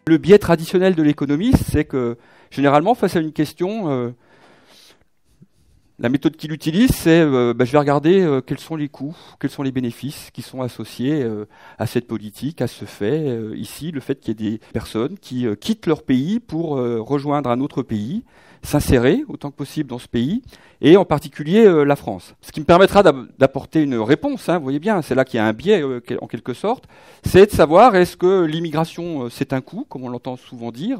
Le biais traditionnel de l'économiste, c'est que généralement, face à une question, la méthode qu'il utilise, c'est je vais regarder quels sont les coûts, quels sont les bénéfices qui sont associés à cette politique, à ce fait. Ici, le fait qu'il y ait des personnes qui quittent leur pays pour rejoindre un autre pays, s'insérer autant que possible dans ce pays, et en particulier la France. Ce qui me permettra d'apporter une réponse, vous voyez bien, c'est là qu'il y a un biais en quelque sorte, c'est de savoir est-ce que l'immigration c'est un coût, comme on l'entend souvent dire,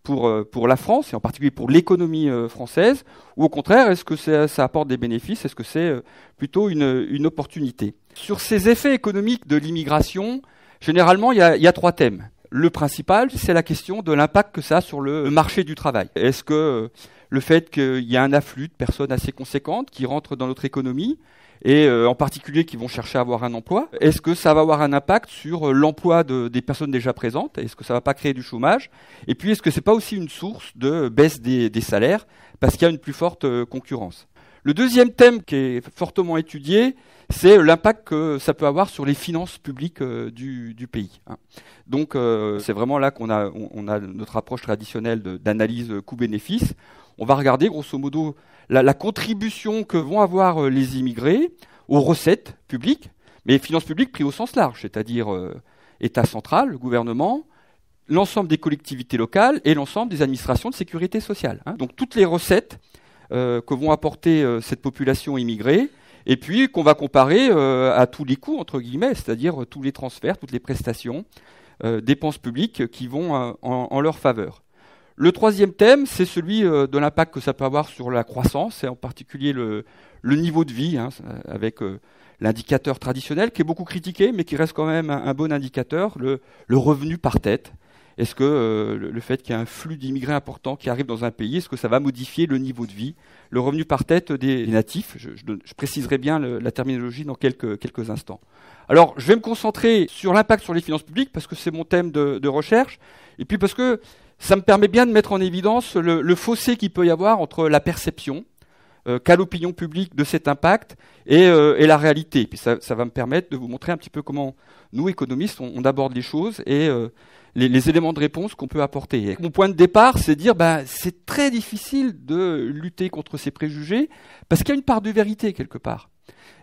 pour la France, et en particulier pour l'économie française, ou au contraire, est-ce que ça apporte des bénéfices, est-ce que c'est plutôt une opportunité. Sur ces effets économiques de l'immigration, généralement, il y a trois thèmes. Le principal, c'est la question de l'impact que ça a sur le marché du travail. Est-ce que le fait qu'il y a un afflux de personnes assez conséquentes qui rentrent dans notre économie, et en particulier qui vont chercher à avoir un emploi, est-ce que ça va avoir un impact sur l'emploi des personnes déjà présentes? Est-ce que ça va pas créer du chômage? Et puis, est-ce que c'est pas aussi une source de baisse des salaires parce qu'il y a une plus forte concurrence? Le deuxième thème qui est fortement étudié, c'est l'impact que ça peut avoir sur les finances publiques du pays. Donc, c'est vraiment là qu'on a notre approche traditionnelle d'analyse coût-bénéfice. On va regarder, grosso modo, la contribution que vont avoir les immigrés aux recettes publiques, mais finances publiques prises au sens large, c'est-à-dire État central, le gouvernement, l'ensemble des collectivités locales et l'ensemble des administrations de sécurité sociale. Donc, toutes les recettes que vont apporter cette population immigrée, et puis qu'on va comparer à tous les coûts, entre guillemets, c'est-à-dire tous les transferts, toutes les prestations, dépenses publiques qui vont en leur faveur. Le troisième thème, c'est celui de l'impact que ça peut avoir sur la croissance, et en particulier le niveau de vie, avec l'indicateur traditionnel qui est beaucoup critiqué, mais qui reste quand même un bon indicateur, le revenu par tête. Est-ce que le fait qu'il y ait un flux d'immigrés important qui arrive dans un pays, est-ce que ça va modifier le niveau de vie, le revenu par tête des natifs? Je préciserai bien la terminologie dans quelques instants. Alors, je vais me concentrer sur l'impact sur les finances publiques, parce que c'est mon thème de recherche, et puis parce que ça me permet bien de mettre en évidence le fossé qu'il peut y avoir entre la perception qu'a l'opinion publique de cet impact et la réalité. Et puis ça va me permettre de vous montrer un petit peu comment nous, économistes, on aborde les choses et les éléments de réponse qu'on peut apporter. Et mon point de départ, c'est de dire c'est très difficile de lutter contre ces préjugés parce qu'il y a une part de vérité quelque part.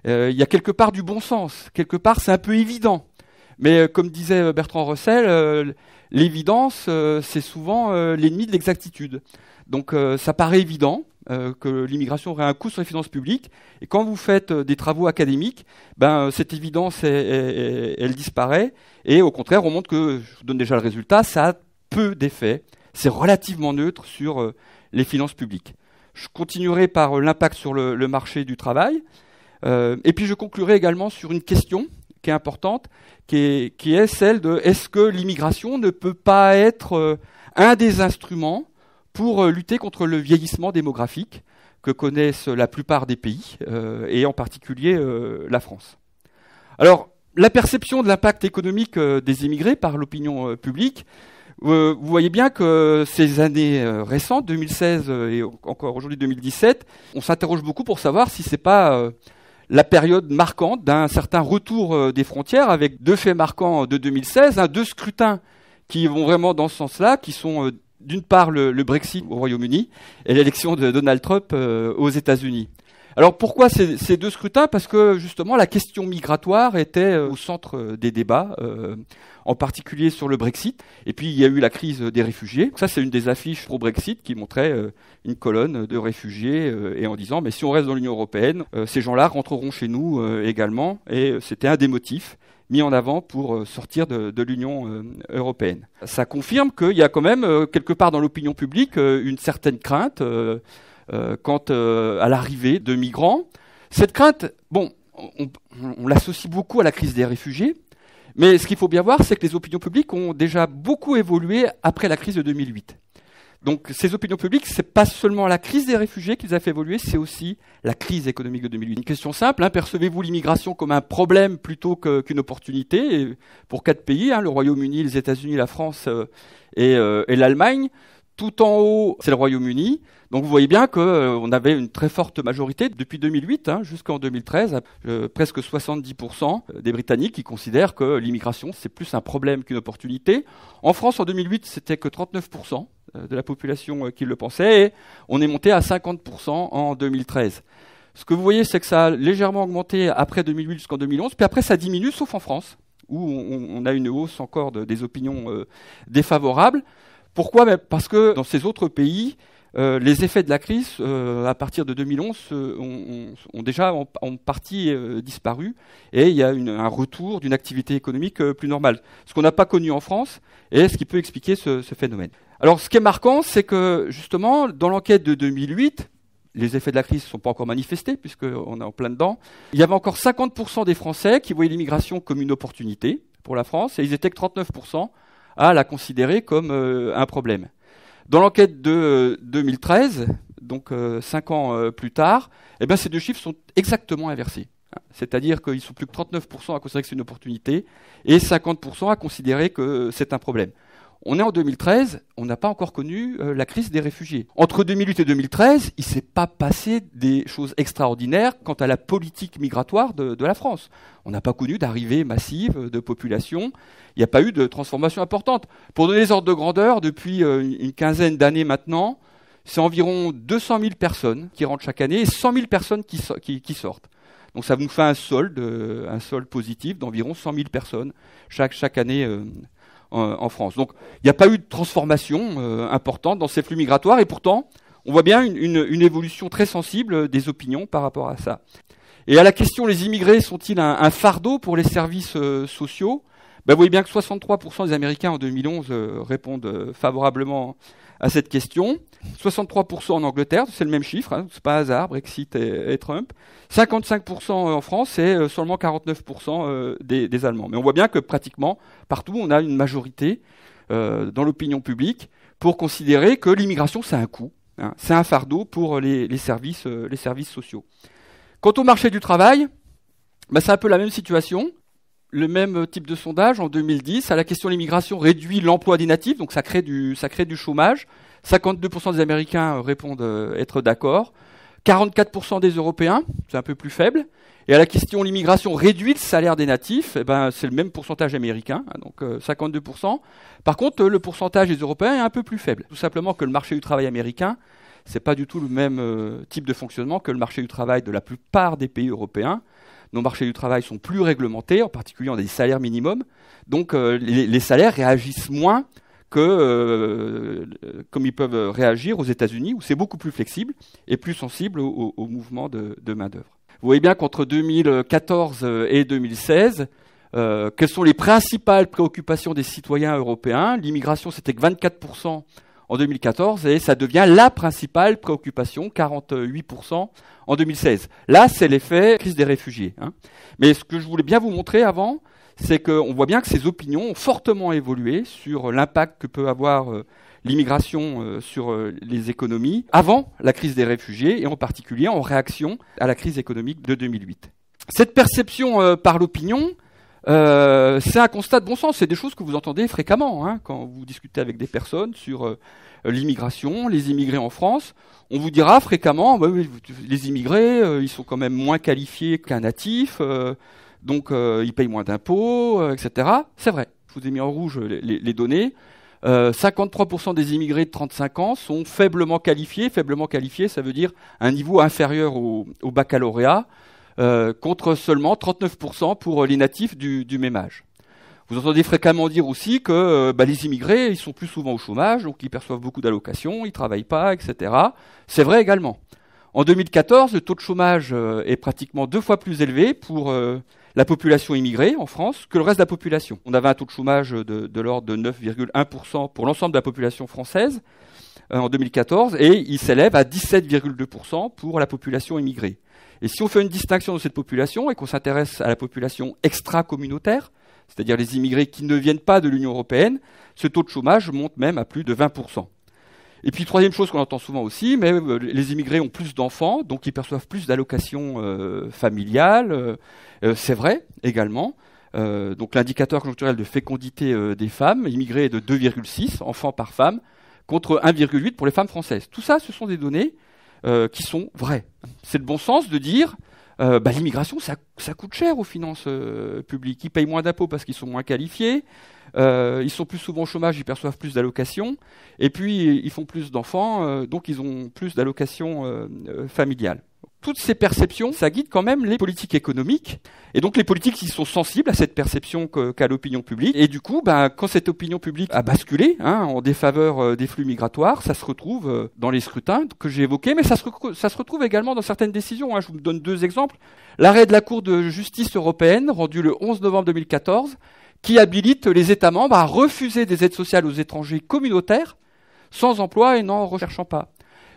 Il y a quelque part du bon sens. Quelque part, c'est un peu évident. Mais comme disait Bertrand Russell, l'évidence, c'est souvent l'ennemi de l'exactitude. Donc ça paraît évident que l'immigration aurait un coût sur les finances publiques. Et quand vous faites des travaux académiques, cette évidence, elle disparaît. Et au contraire, on montre que, je vous donne déjà le résultat, ça a peu d'effet. C'est relativement neutre sur les finances publiques. Je continuerai par l'impact sur le marché du travail. Et puis je conclurai également sur une question qui est importante, qui est celle de est-ce que l'immigration ne peut pas être un des instruments pour lutter contre le vieillissement démographique que connaissent la plupart des pays, et en particulier la France. Alors, la perception de l'impact économique des immigrés par l'opinion publique, vous voyez bien que ces années récentes, 2016 et encore aujourd'hui 2017, on s'interroge beaucoup pour savoir si c'est pas la période marquante d'un certain retour des frontières, avec deux faits marquants de 2016, deux scrutins qui vont vraiment dans ce sens-là, qui sont d'une part le Brexit au Royaume-Uni et l'élection de Donald Trump aux États-Unis. Alors pourquoi ces deux scrutins? Parce que justement la question migratoire était au centre des débats, en particulier sur le Brexit. Et puis il y a eu la crise des réfugiés. Ça c'est une des affiches pro-Brexit qui montrait une colonne de réfugiés et en disant mais si on reste dans l'Union européenne, ces gens-là rentreront chez nous également. Et c'était un des motifs mis en avant pour sortir de l'Union européenne. Ça confirme qu'il y a quand même quelque part dans l'opinion publique une certaine crainte quant à l'arrivée de migrants. Cette crainte, on l'associe beaucoup à la crise des réfugiés, mais ce qu'il faut bien voir, c'est que les opinions publiques ont déjà beaucoup évolué après la crise de 2008. Donc ces opinions publiques, c'est pas seulement la crise des réfugiés qui les a fait évoluer, c'est aussi la crise économique de 2008. Une question simple, percevez-vous l'immigration comme un problème plutôt qu'une opportunité? Et pour 4 pays, le Royaume-Uni, les États-Unis, la France et l'Allemagne, Tout en haut, c'est le Royaume-Uni. Donc vous voyez bien qu'on avait une très forte majorité depuis 2008 jusqu'en 2013, presque 70% des Britanniques qui considèrent que l'immigration c'est plus un problème qu'une opportunité. En France en 2008 c'était que 39% de la population qui le pensait et on est monté à 50% en 2013. Ce que vous voyez c'est que ça a légèrement augmenté après 2008 jusqu'en 2011, puis après ça diminue sauf en France où on a une hausse encore des opinions défavorables. Pourquoi ? Parce que dans ces autres pays, les effets de la crise, à partir de 2011, ont déjà en partie disparu et il y a un retour d'une activité économique plus normale. Ce qu'on n'a pas connu en France et ce qui peut expliquer ce phénomène. Alors ce qui est marquant, c'est que justement, dans l'enquête de 2008, les effets de la crise ne sont pas encore manifestés puisqu'on est en plein dedans, il y avait encore 50% des Français qui voyaient l'immigration comme une opportunité pour la France et ils étaient que 39% à la considérer comme un problème. Dans l'enquête de 2013, donc 5 ans plus tard, eh bien, ces deux chiffres sont exactement inversés. C'est-à-dire qu'ils sont plus que 39% à considérer que c'est une opportunité et 50% à considérer que c'est un problème. On est en 2013, on n'a pas encore connu la crise des réfugiés. Entre 2008 et 2013, il ne s'est pas passé des choses extraordinaires quant à la politique migratoire de la France. On n'a pas connu d'arrivée massive de population. Il n'y a pas eu de transformation importante. Pour donner les ordres de grandeur, depuis une quinzaine d'années maintenant, c'est environ 200 000 personnes qui rentrent chaque année et 100 000 personnes qui sortent. Donc ça nous fait un solde positif d'environ 100 000 personnes chaque année en France. Donc il n'y a pas eu de transformation importante dans ces flux migratoires et pourtant on voit bien une évolution très sensible des opinions par rapport à ça. Et à la question les immigrés sont-ils un fardeau pour les services sociaux ? Vous voyez bien que 63% des Américains en 2011 répondent favorablement à cette question. 63% en Angleterre, c'est le même chiffre, c'est pas hasard, Brexit et Trump. 55% en France et seulement 49% des Allemands. Mais on voit bien que pratiquement partout, on a une majorité dans l'opinion publique pour considérer que l'immigration, c'est un coût, c'est un fardeau pour les services sociaux. Quant au marché du travail, c'est un peu la même situation. Le même type de sondage en 2010, à la question de l'immigration réduit l'emploi des natifs, donc ça crée du chômage. 52% des Américains répondent être d'accord. 44% des Européens, c'est un peu plus faible. Et à la question l'immigration réduit le salaire des natifs, c'est le même pourcentage américain, donc 52%. Par contre, le pourcentage des Européens est un peu plus faible. Tout simplement que le marché du travail américain, c'est pas du tout le même type de fonctionnement que le marché du travail de la plupart des pays européens. Nos marchés du travail sont plus réglementés, en particulier on a des salaires minimums, donc les salaires réagissent moins que comme ils peuvent réagir aux États-Unis, où c'est beaucoup plus flexible et plus sensible au mouvement de main-d'œuvre. Vous voyez bien qu'entre 2014 et 2016, quelles sont les principales préoccupations des citoyens européens ? L'immigration, c'était que 24% en 2014 et ça devient la principale préoccupation, 48% en 2016. Là, c'est l'effet crise des réfugiés. Mais ce que je voulais bien vous montrer avant, c'est qu'on voit bien que ces opinions ont fortement évolué sur l'impact que peut avoir l'immigration sur les économies avant la crise des réfugiés et en particulier en réaction à la crise économique de 2008. Cette perception par l'opinion, c'est un constat de bon sens, c'est des choses que vous entendez fréquemment quand vous discutez avec des personnes sur l'immigration, les immigrés en France. On vous dira fréquemment, les immigrés, ils sont quand même moins qualifiés qu'un natif, donc ils payent moins d'impôts, etc. C'est vrai, je vous ai mis en rouge les données. 53% des immigrés de 35 ans sont faiblement qualifiés. Faiblement qualifiés, ça veut dire un niveau inférieur au baccalauréat, contre seulement 39% pour les natifs du même âge. Vous entendez fréquemment dire aussi que les immigrés, ils sont plus souvent au chômage, donc ils perçoivent beaucoup d'allocations, ils travaillent pas, etc. C'est vrai également. En 2014, le taux de chômage est pratiquement 2 fois plus élevé pour la population immigrée en France que le reste de la population. On avait un taux de chômage de l'ordre de 9,1% pour l'ensemble de la population française en 2014 et il s'élève à 17,2% pour la population immigrée. Et si on fait une distinction de cette population et qu'on s'intéresse à la population extra-communautaire, c'est-à-dire les immigrés qui ne viennent pas de l'Union européenne, ce taux de chômage monte même à plus de 20%. Et puis, troisième chose qu'on entend souvent aussi, mais les immigrés ont plus d'enfants, donc ils perçoivent plus d'allocations familiales. C'est vrai également. Donc l'indicateur conjoncturel de fécondité des femmes immigrées est de 2,6 enfants par femme, contre 1,8 pour les femmes françaises. Tout ça, ce sont des données qui sont vraies. C'est le bon sens de dire l'immigration, ça coûte cher aux finances publiques. Ils payent moins d'impôts parce qu'ils sont moins qualifiés, ils sont plus souvent au chômage, ils perçoivent plus d'allocations, et puis ils font plus d'enfants, donc ils ont plus d'allocations familiales. Toutes ces perceptions, ça guide quand même les politiques économiques, et donc les politiques qui sont sensibles à cette perception qu'a l'opinion publique. Et du coup, quand cette opinion publique a basculé en défaveur des flux migratoires, ça se retrouve dans les scrutins que j'ai évoqués, mais ça se retrouve également dans certaines décisions. Je vous donne 2 exemples. L'arrêt de la Cour de justice européenne, rendu le 11 novembre 2014, qui habilite les États membres à refuser des aides sociales aux étrangers communautaires sans emploi et n'en recherchant pas.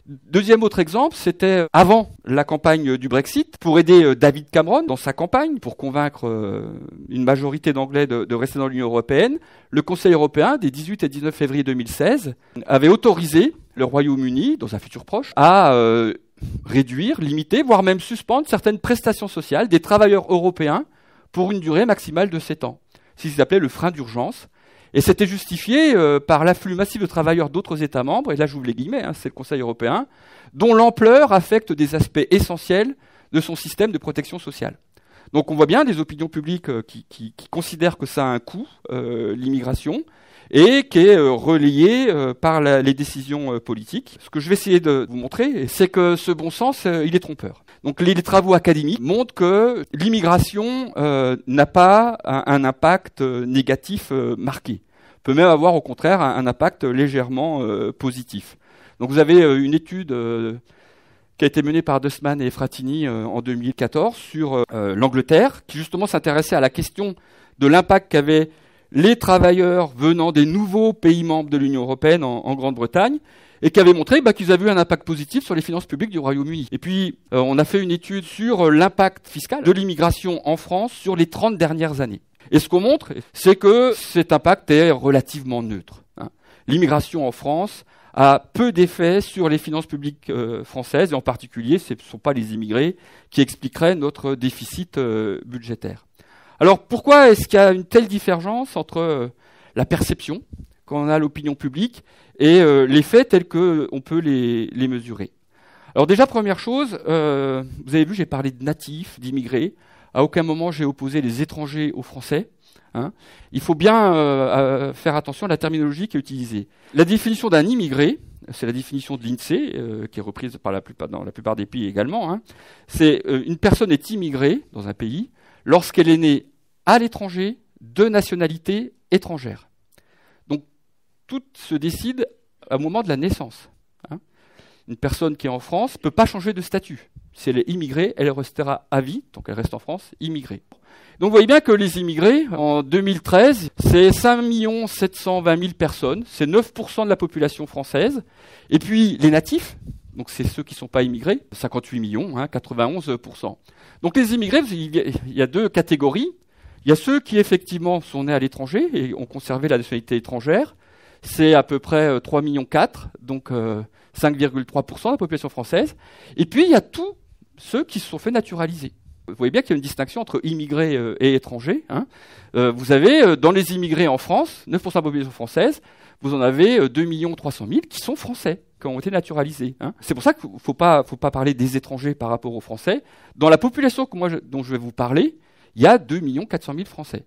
Deuxième autre exemple, c'était avant la campagne du Brexit, pour aider David Cameron dans sa campagne, pour convaincre une majorité d'Anglais de rester dans l'Union européenne, le Conseil européen, des 18 et 19 février 2016, avait autorisé le Royaume-Uni, dans un futur proche, à réduire, limiter, voire même suspendre certaines prestations sociales des travailleurs européens pour une durée maximale de 7 ans. C'est ce qu'ils appelaient le frein d'urgence. Et c'était justifié par l'afflux massif de travailleurs d'autres États membres, et là j'ouvre les guillemets, c'est le Conseil européen, dont l'ampleur affecte des aspects essentiels de son système de protection sociale. Donc on voit bien des opinions publiques qui considèrent que ça a un coût, l'immigration, et qui est relayé par les décisions politiques. Ce que je vais essayer de vous montrer, c'est que ce bon sens, il est trompeur. Donc les travaux académiques montrent que l'immigration n'a pas un impact négatif marqué. Peut même avoir au contraire un impact légèrement positif. Donc vous avez une étude qui a été menée par Dussman et Fratini en 2014 sur l'Angleterre, qui justement s'intéressait à la question de l'impact qu'avaient les travailleurs venant des nouveaux pays membres de l'Union européenne en Grande-Bretagne, et qui avait montré qu'ils avaient eu un impact positif sur les finances publiques du Royaume-Uni. Et puis, on a fait une étude sur l'impact fiscal de l'immigration en France sur les 30 dernières années. Et ce qu'on montre, c'est que cet impact est relativement neutre. L'immigration en France a peu d'effet sur les finances publiques françaises, et en particulier, ce ne sont pas les immigrés qui expliqueraient notre déficit budgétaire. Alors, pourquoi est-ce qu'il y a une telle divergence entre la perception qu'on a à l'opinion publique et les faits tels qu'on peut les mesurer? Alors déjà, première chose, vous avez vu, j'ai parlé de natifs, d'immigrés. À aucun moment, j'ai opposé les étrangers aux Français. Il faut bien faire attention à la terminologie qui est utilisée. La définition d'un immigré, c'est la définition de l'INSEE, qui est reprise dans la plupart des pays également. C'est une personne est immigrée dans un pays lorsqu'elle est née à l'étranger de nationalité étrangère. Donc, tout se décide au moment de la naissance. Une personne qui est en France ne peut pas changer de statut. Si elle est immigrée, elle restera à vie, donc elle reste en France, immigrée. Donc vous voyez bien que les immigrés, en 2013, c'est 5 720 000 personnes, c'est 9% de la population française. Et puis les natifs, donc c'est ceux qui ne sont pas immigrés, 58 millions, 91%. Donc les immigrés, il y a 2 catégories. Il y a ceux qui effectivement sont nés à l'étranger et ont conservé la nationalité étrangère. C'est à peu près 3,4 millions, donc 5,3% de la population française. Et puis il y a tous ceux qui se sont fait naturaliser. Vous voyez bien qu'il y a une distinction entre immigrés et étrangers. Vous avez, dans les immigrés en France, 9% de la population française, vous en avez 2 300 000 qui sont français, qui ont été naturalisés. C'est pour ça qu'il ne faut pas parler des étrangers par rapport aux Français. Dans la population dont je vais vous parler, il y a 2 400 000 Français.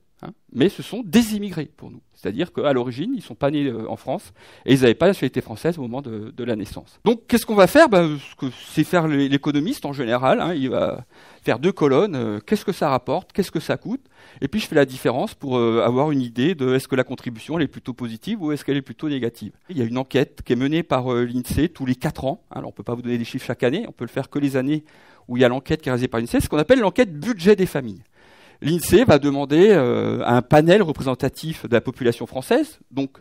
Mais ce sont des immigrés pour nous. C'est-à-dire qu'à l'origine, ils ne sont pas nés en France et ils n'avaient pas la nationalité française au moment de la naissance. Donc qu'est-ce qu'on va faire ? Ce que sait faire l'économiste en général, il va faire 2 colonnes. Qu'est-ce que ça rapporte ? Qu'est-ce que ça coûte ? Et puis je fais la différence pour avoir une idée de est-ce que la contribution elle est plutôt positive ou est-ce qu'elle est plutôt négative. Il y a une enquête qui est menée par l'INSEE tous les 4 ans. Alors on ne peut pas vous donner des chiffres chaque année, on peut le faire que les années où il y a l'enquête qui est réalisée par l'INSEE, c'est ce qu'on appelle l'enquête budget des familles. L'INSEE va demander à un panel représentatif de la population française, donc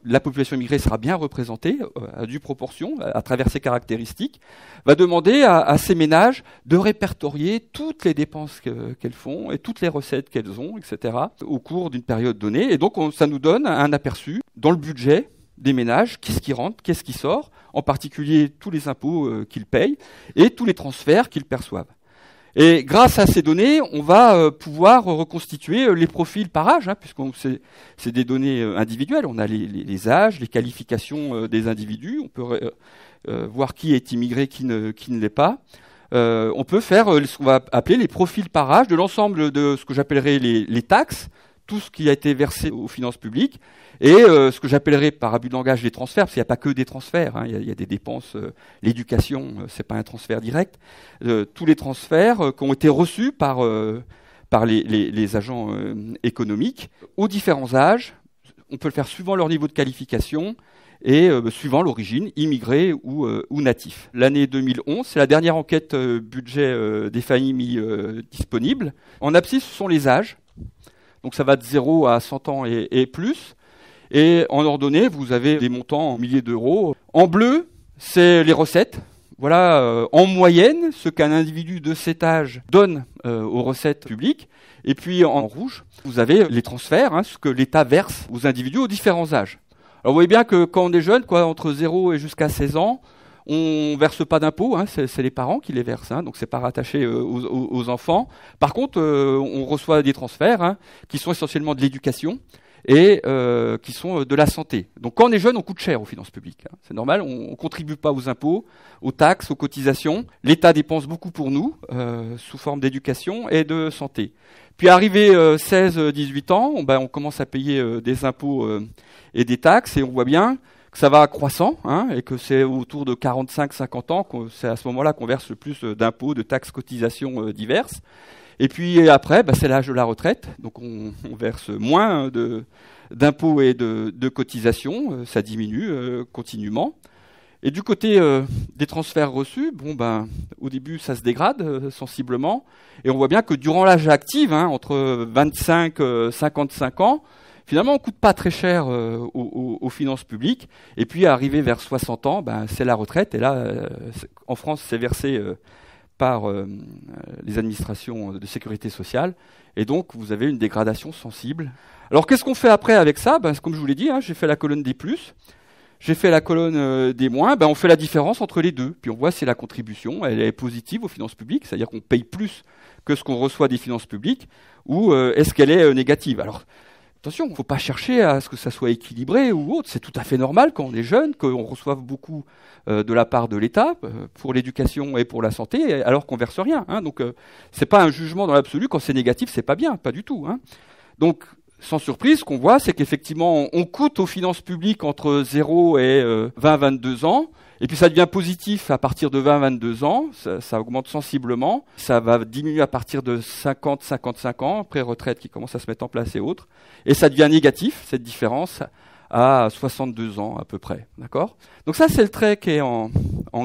la population immigrée sera bien représentée à due proportion, à travers ses caractéristiques, va demander à ces ménages de répertorier toutes les dépenses qu'elles font et toutes les recettes qu'elles ont, etc., au cours d'une période donnée. Et donc ça nous donne un aperçu dans le budget des ménages, qu'est-ce qui rentre, qu'est-ce qui sort, en particulier tous les impôts qu'ils payent et tous les transferts qu'ils perçoivent. Et grâce à ces données, on va pouvoir reconstituer les profils par âge, puisque c'est des données individuelles. On a les âges, les qualifications des individus. On peut voir qui est immigré, qui ne l'est pas. On peut faire ce qu'on va appeler les profils par âge de l'ensemble de ce que j'appellerais les taxes, tout ce qui a été versé aux finances publiques, et ce que j'appellerais par abus de langage les transferts, parce qu'il n'y a pas que des transferts, il y a des dépenses, l'éducation, c'est pas un transfert direct, tous les transferts qui ont été reçus par les agents économiques aux différents âges. On peut le faire suivant leur niveau de qualification et suivant l'origine, immigré ou natif. L'année 2011, c'est la dernière enquête budget des familles disponible. En abscisse, ce sont les âges. Donc ça va de 0 à 100 ans et plus. Et en ordonnée, vous avez des montants en milliers d'euros. En bleu, c'est les recettes. Voilà, en moyenne, ce qu'un individu de cet âge donne aux recettes publiques. Et puis en rouge, vous avez les transferts, ce que l'État verse aux individus aux différents âges. Alors vous voyez bien que quand on est jeune, entre 0 et jusqu'à 16 ans, on verse pas d'impôts, c'est les parents qui les versent, donc c'est pas rattaché aux enfants. Par contre, on reçoit des transferts qui sont essentiellement de l'éducation et qui sont de la santé. Donc quand on est jeune, on coûte cher aux finances publiques. C'est normal, on contribue pas aux impôts, aux taxes, aux cotisations. L'État dépense beaucoup pour nous, sous forme d'éducation et de santé. Puis arrivé 16-18 ans, on commence à payer des impôts et des taxes, et on voit bien que ça va croissant, et que c'est autour de 45-50 ans, c'est à ce moment-là qu'on verse le plus d'impôts, de taxes, cotisations diverses. Et puis après, c'est l'âge de la retraite, donc on verse moins d'impôts et de cotisations, ça diminue continuellement. Et du côté des transferts reçus, au début ça se dégrade sensiblement, et on voit bien que durant l'âge actif, entre 25 et 55 ans, finalement, on ne coûte pas très cher aux finances publiques. Et puis, arrivé vers 60 ans, c'est la retraite. Et là, en France, c'est versé par les administrations de sécurité sociale. Et donc, vous avez une dégradation sensible. Alors, qu'est-ce qu'on fait après avec ça ? Comme je vous l'ai dit, j'ai fait la colonne des plus. J'ai fait la colonne des moins. On fait la différence entre les deux. Puis, on voit si la contribution, elle est positive aux finances publiques. C'est-à-dire qu'on paye plus que ce qu'on reçoit des finances publiques. Ou est-ce qu'elle est négative ? Alors, attention, il ne faut pas chercher à ce que ça soit équilibré ou autre. C'est tout à fait normal quand on est jeune, qu'on reçoive beaucoup de la part de l'État pour l'éducation et pour la santé, alors qu'on verse rien. Donc, c'est pas un jugement dans l'absolu. Quand c'est négatif, c'est pas bien, pas du tout. Donc, sans surprise, ce qu'on voit, c'est qu'effectivement, on coûte aux finances publiques entre 0 et 20-22 ans. Et puis ça devient positif à partir de 20-22 ans, ça augmente sensiblement. Ça va diminuer à partir de 50-55 ans, après retraite qui commence à se mettre en place et autres. Et ça devient négatif, cette différence, à 62 ans à peu près. D'accord ? Donc ça, c'est le trait qui est en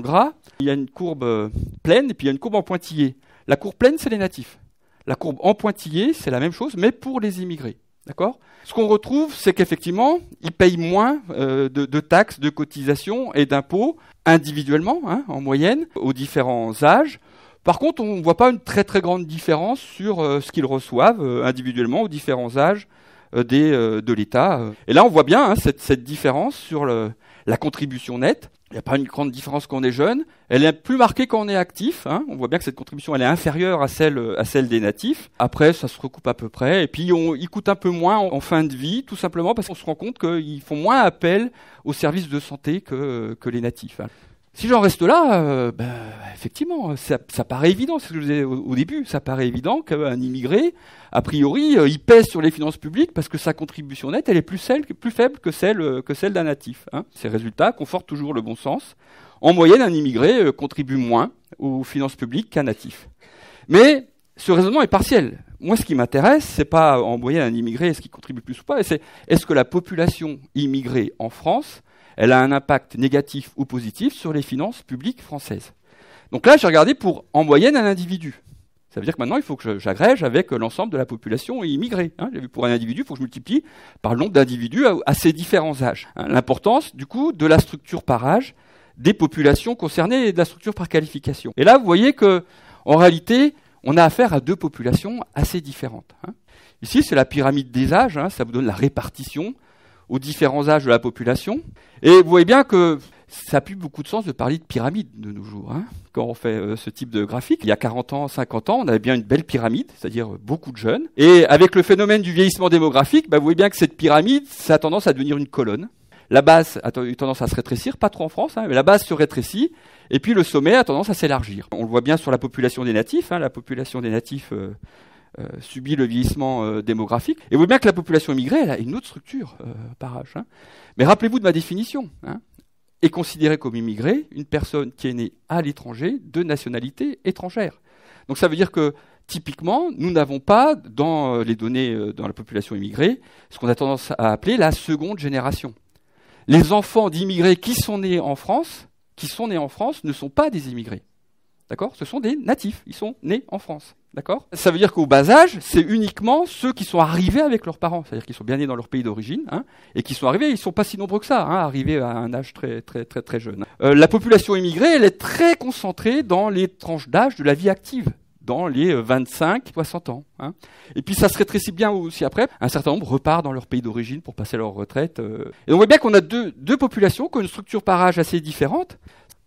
gras. Il y a une courbe pleine et puis il y a une courbe en pointillé. La courbe pleine, c'est les natifs. La courbe en pointillé, c'est la même chose, mais pour les immigrés. D'accord ? Ce qu'on retrouve, c'est qu'effectivement, ils payent moins de taxes, de cotisations et d'impôts individuellement, en moyenne, aux différents âges. Par contre, on ne voit pas une très très grande différence sur ce qu'ils reçoivent individuellement aux différents âges de l'État. Et là, on voit bien cette différence sur la contribution nette. Il n'y a pas une grande différence quand on est jeune. Elle est plus marquée quand on est actif. On voit bien que cette contribution elle est inférieure à celle des natifs. Après, ça se recoupe à peu près. Et puis, ils coûtent un peu moins en fin de vie, tout simplement parce qu'on se rend compte qu'ils font moins appel aux services de santé que les natifs. Si j'en reste là, effectivement, ça paraît évident, c'est ce que je disais au début, ça paraît évident qu'un immigré, a priori, il pèse sur les finances publiques parce que sa contribution nette, elle est plus faible que celle d'un natif. Ces résultats confortent toujours le bon sens. En moyenne, un immigré contribue moins aux finances publiques qu'un natif. Mais ce raisonnement est partiel. Moi, ce qui m'intéresse, c'est pas en moyenne un immigré, est-ce qu'il contribue plus ou pas, c'est est-ce que la population immigrée en France, elle a un impact négatif ou positif sur les finances publiques françaises. Donc là, j'ai regardé pour, en moyenne, un individu. Ça veut dire que maintenant, il faut que j'agrège avec l'ensemble de la population immigrée. J'ai vu pour un individu, il faut que je multiplie par le nombre d'individus à ces différents âges. L'importance, du coup, de la structure par âge des populations concernées et de la structure par qualification. Et là, vous voyez que, en réalité, on a affaire à deux populations assez différentes. Ici, c'est la pyramide des âges. Ça vous donne la répartition aux différents âges de la population. Et vous voyez bien que Ça n'a plus beaucoup de sens de parler de pyramide de nos jours, hein, quand on fait ce type de graphique. Il y a 40 ans, 50 ans, on avait bien une belle pyramide, c'est-à-dire beaucoup de jeunes. Et avec le phénomène du vieillissement démographique, vous voyez bien que cette pyramide, ça a tendance à devenir une colonne. La base a eu tendance à se rétrécir, pas trop en France, hein, mais la base se rétrécit, et puis le sommet a tendance à s'élargir. On le voit bien sur la population des natifs, hein, la population des natifs subit le vieillissement démographique. Et vous voyez bien que la population immigrée, elle a une autre structure par âge. Hein. Mais rappelez-vous de ma définition. Hein. Est considérée comme immigrée une personne qui est née à l'étranger de nationalité étrangère. Donc ça veut dire que, typiquement, nous n'avons pas, dans les données dans la population immigrée, ce qu'on a tendance à appeler la seconde génération. Les enfants d'immigrés qui sont nés en France ne sont pas des immigrés. D'accord ? Ce sont des natifs, ils sont nés en France. D'accord ? Ça veut dire qu'au bas âge, c'est uniquement ceux qui sont arrivés avec leurs parents, c'est-à-dire qu'ils sont bien nés dans leur pays d'origine, hein, et qui sont arrivés, ils ne sont pas si nombreux que ça, hein, arrivés à un âge très, très, très, très jeune. La population immigrée, elle est très concentrée dans les tranches d'âge de la vie active, dans les 25-60 ans. Hein. Et puis ça se rétrécit bien aussi après. Un certain nombre repart dans leur pays d'origine pour passer leur retraite. Et on voit bien qu'on a deux populations qui ont une structure par âge assez différente.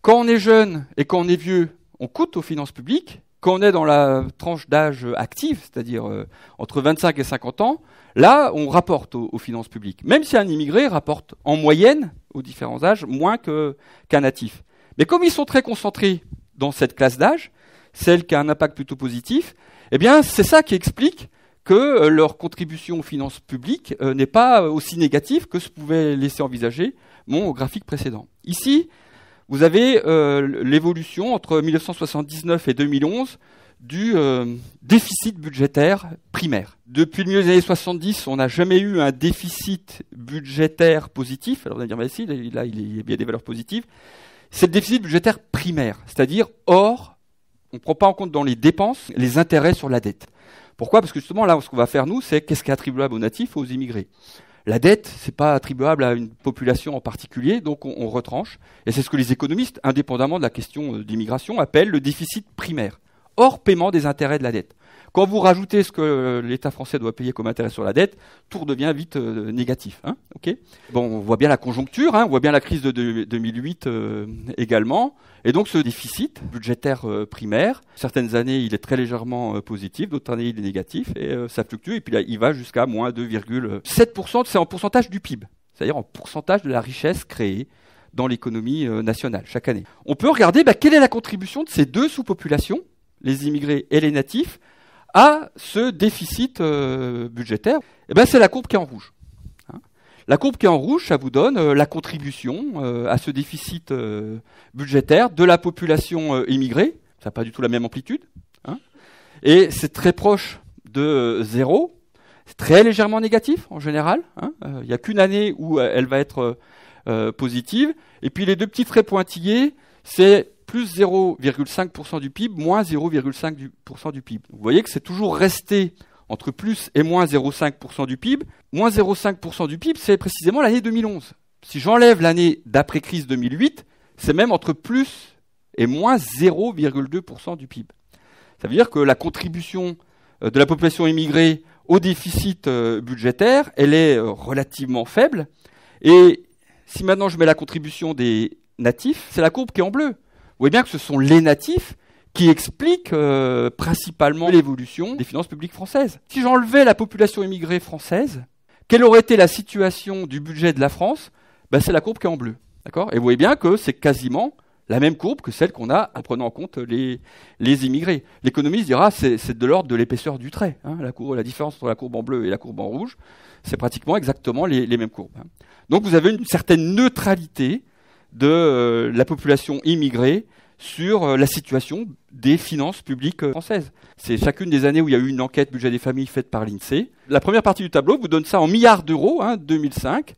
Quand on est jeune et quand on est vieux, on coûte aux finances publiques. Quand on est dans la tranche d'âge active, c'est-à-dire entre 25 et 50 ans, là, on rapporte aux finances publiques. Même si un immigré rapporte en moyenne, aux différents âges, moins qu'un natif. Mais comme ils sont très concentrés dans cette classe d'âge, celle qui a un impact plutôt positif, eh bien, c'est ça qui explique que leur contribution aux finances publiques n'est pas aussi négative que ce pouvait laisser envisager mon graphique précédent. Ici, vous avez l'évolution entre 1979 et 2011 du déficit budgétaire primaire. Depuis le milieu des années 70, on n'a jamais eu un déficit budgétaire positif. Alors vous allez dire, mais si, là, il y a des valeurs positives. C'est le déficit budgétaire primaire, c'est-à-dire hors, on ne prend pas en compte dans les dépenses les intérêts sur la dette. Pourquoi ? Parce que justement, là, ce qu'on va faire, nous, c'est qu'est-ce qui est attribuable aux natifs, aux immigrés. La dette, c'est pas attribuable à une population en particulier, donc on retranche. Et c'est ce que les économistes, indépendamment de la question d'immigration, appellent le déficit primaire, hors paiement des intérêts de la dette. Quand vous rajoutez ce que l'État français doit payer comme intérêt sur la dette, tout redevient vite négatif. Hein, okay, bon, on voit bien la conjoncture, hein, on voit bien la crise de 2008 également. Et donc ce déficit budgétaire primaire, certaines années il est très légèrement positif, d'autres années il est négatif, et ça fluctue, et puis là il va jusqu'à moins 2,7%, c'est en pourcentage du PIB, c'est-à-dire en pourcentage de la richesse créée dans l'économie nationale chaque année. On peut regarder quelle est la contribution de ces deux sous-populations, les immigrés et les natifs, à ce déficit budgétaire. Et c'est la courbe qui est en rouge. Hein. La courbe qui est en rouge, ça vous donne la contribution à ce déficit budgétaire de la population immigrée. Ça n'a pas du tout la même amplitude. Hein. Et c'est très proche de zéro. C'est très légèrement négatif en général. Hein. Il n'y a qu'une année où elle va être positive. Et puis les deux petits traits pointillés, c'est plus 0,5% du PIB, moins 0,5% du PIB. Vous voyez que c'est toujours resté entre plus et moins 0,5% du PIB. Moins 0,5% du PIB, c'est précisément l'année 2011. Si j'enlève l'année d'après-crise 2008, c'est même entre plus et moins 0,2% du PIB. Ça veut dire que la contribution de la population immigrée au déficit budgétaire, elle est relativement faible. Et si maintenant je mets la contribution des natifs, c'est la courbe qui est en bleu. Vous voyez bien que ce sont les natifs qui expliquent principalement l'évolution des finances publiques françaises. Si j'enlevais la population immigrée française, quelle aurait été la situation du budget de la France ? C'est la courbe qui est en bleu. D'accord ? Et vous voyez bien que c'est quasiment la même courbe que celle qu'on a en prenant en compte les immigrés. L'économiste dira c'est de l'ordre de l'épaisseur du trait. Hein, la différence entre la courbe en bleu et la courbe en rouge, c'est pratiquement exactement les mêmes courbes. Hein. Donc vous avez une certaine neutralité de la population immigrée sur la situation des finances publiques françaises. C'est chacune des années où il y a eu une enquête budget des familles faite par l'INSEE. La première partie du tableau vous donne ça en milliards d'euros, 2005.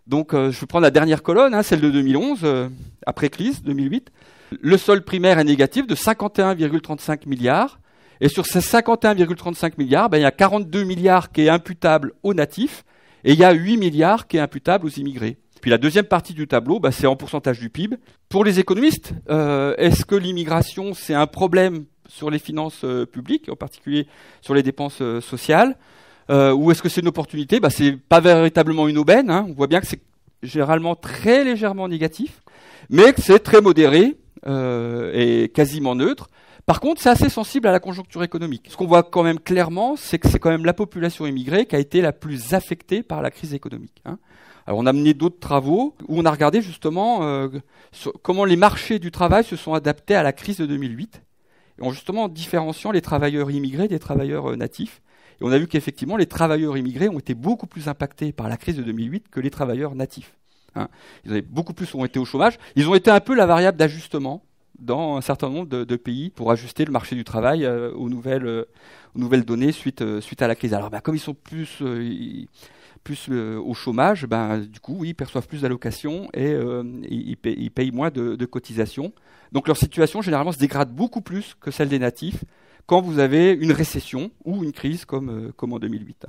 Donc je vais prendre la dernière colonne, celle de 2011, après crise, 2008. Le solde primaire est négatif de 51,35 milliards. Et sur ces 51,35 milliards, il y a 42 milliards qui est imputable aux natifs et il y a 8 milliards qui est imputable aux immigrés. Puis la deuxième partie du tableau, c'est en pourcentage du PIB. Pour les économistes, est-ce que l'immigration, c'est un problème sur les finances publiques, en particulier sur les dépenses sociales, ou est-ce que c'est une opportunité ? C'est pas véritablement une aubaine. Hein. On voit bien que c'est généralement très légèrement négatif. mais que c'est très modéré et quasiment neutre. Par contre, c'est assez sensible à la conjoncture économique. Ce qu'on voit quand même clairement, c'est que c'est quand même la population immigrée qui a été la plus affectée par la crise économique. Alors, on a mené d'autres travaux où on a regardé justement comment les marchés du travail se sont adaptés à la crise de 2008, en justement différenciant les travailleurs immigrés des travailleurs natifs. Et on a vu qu'effectivement, les travailleurs immigrés ont été beaucoup plus impactés par la crise de 2008 que les travailleurs natifs. Beaucoup plus ont été au chômage. Ils ont été un peu la variable d'ajustement dans un certain nombre de pays pour ajuster le marché du travail aux nouvelles données suite à la crise. Alors, comme ils sont plus au chômage, du coup, oui, ils perçoivent plus d'allocations et ils payent moins de cotisations. Donc, leur situation, généralement, se dégrade beaucoup plus que celle des natifs quand vous avez une récession ou une crise comme en 2008.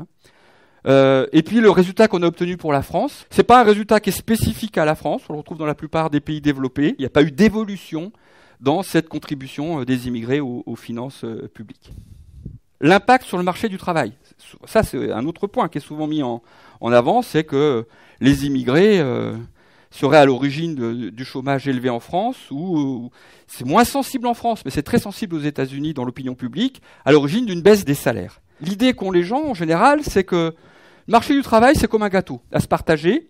Et puis le résultat qu'on a obtenu pour la France, c'est pas un résultat qui est spécifique à la France, on le retrouve dans la plupart des pays développés. Il n'y a pas eu d'évolution dans cette contribution des immigrés aux finances publiques. L'impact sur le marché du travail, ça c'est un autre point qui est souvent mis en avant, c'est que les immigrés seraient à l'origine du chômage élevé en France, ou c'est moins sensible en France, mais c'est très sensible aux États-Unis dans l'opinion publique, à l'origine d'une baisse des salaires. L'idée qu'ont les gens en général, c'est que le marché du travail, c'est comme un gâteau à se partager.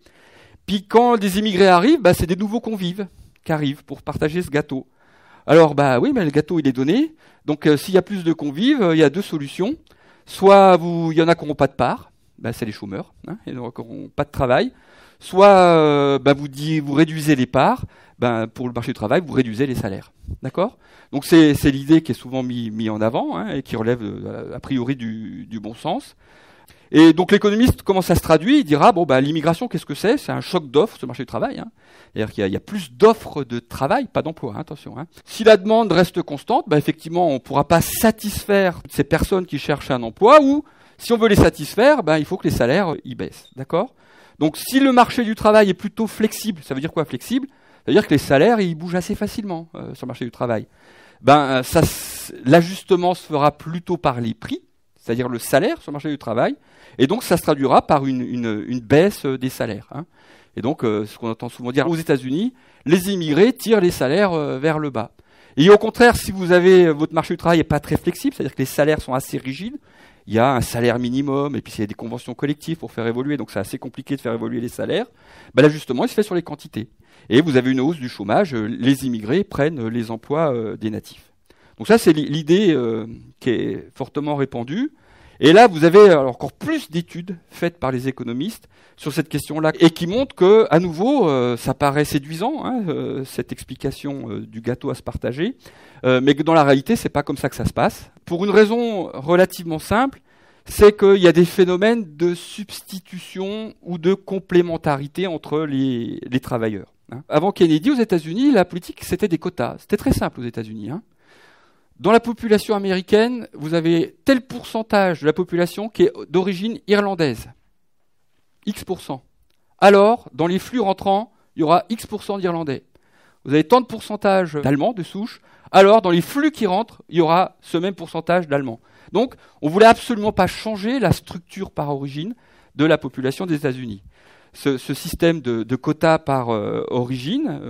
Puis quand des immigrés arrivent, c'est des nouveaux convives qui arrivent pour partager ce gâteau. Alors, oui, mais le gâteau, il est donné. Donc, s'il y a plus de convives, il y a deux solutions. Soit il y en a qui n'auront pas de part, c'est les chômeurs, ils n'auront pas de travail. Soit vous réduisez les parts, pour le marché du travail, vous réduisez les salaires. D'accord ? Donc, c'est l'idée qui est souvent mis en avant et qui relève a priori du bon sens. Et donc l'économiste, comment ça se traduit ? Il dira, l'immigration, qu'est-ce que c'est ? C'est un choc d'offres sur le marché du travail. C'est-à-dire qu'il y a plus d'offres de travail, pas d'emploi, attention. Si la demande reste constante, effectivement, on ne pourra pas satisfaire ces personnes qui cherchent un emploi, ou si on veut les satisfaire, il faut que les salaires y baissent. D'accord ? Donc si le marché du travail est plutôt flexible, ça veut dire quoi flexible ? Ça veut dire que les salaires, ils bougent assez facilement sur le marché du travail. L'ajustement se fera plutôt par les prix, c'est-à-dire le salaire sur le marché du travail, et donc ça se traduira par une baisse des salaires. Et donc, ce qu'on entend souvent dire aux États-Unis, les immigrés tirent les salaires vers le bas. Et au contraire, si votre marché du travail n'est pas très flexible, c'est-à-dire que les salaires sont assez rigides, il y a un salaire minimum, et puis il y a des conventions collectives pour faire évoluer, donc c'est assez compliqué de faire évoluer les salaires, l'ajustement il se fait sur les quantités. Et vous avez une hausse du chômage, les immigrés prennent les emplois des natifs. Donc ça, c'est l'idée qui est fortement répandue. Et là, vous avez encore plus d'études faites par les économistes sur cette question-là, et qui montrent que, à nouveau, ça paraît séduisant, cette explication du gâteau à se partager, mais que dans la réalité, c'est pas comme ça que ça se passe. Pour une raison relativement simple, c'est qu'il y a des phénomènes de substitution ou de complémentarité entre les travailleurs. Avant Kennedy, aux États-Unis, la politique, c'était des quotas. C'était très simple aux États-Unis. Dans la population américaine, vous avez tel pourcentage de la population qui est d'origine irlandaise. X%. Alors, dans les flux rentrants, il y aura X% d'Irlandais. Vous avez tant de pourcentage d'Allemands de souche. Alors, dans les flux qui rentrent, il y aura ce même pourcentage d'Allemands. Donc, on ne voulait absolument pas changer la structure par origine de la population des États-Unis. Ce système de quotas par origine,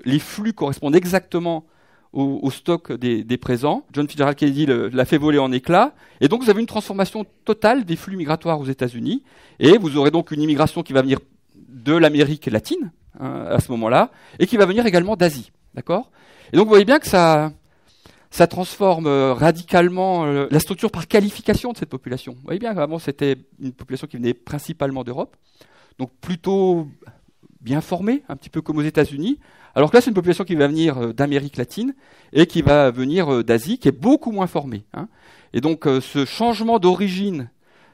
les flux correspondent exactement au stock des présents. John Fitzgerald Kennedy l'a fait voler en éclats. Et donc, vous avez une transformation totale des flux migratoires aux États-Unis. Et vous aurez donc une immigration qui va venir de l'Amérique latine, à ce moment-là, et qui va venir également d'Asie. D'accord ? Et donc, vous voyez bien que ça transforme radicalement la structure par qualification de cette population. Vous voyez bien qu'avant, c'était une population qui venait principalement d'Europe, donc plutôt bien formée, un petit peu comme aux États-Unis. Alors que là, c'est une population qui va venir d'Amérique latine et qui va venir d'Asie, qui est beaucoup moins formée. Et donc, ce changement d'origine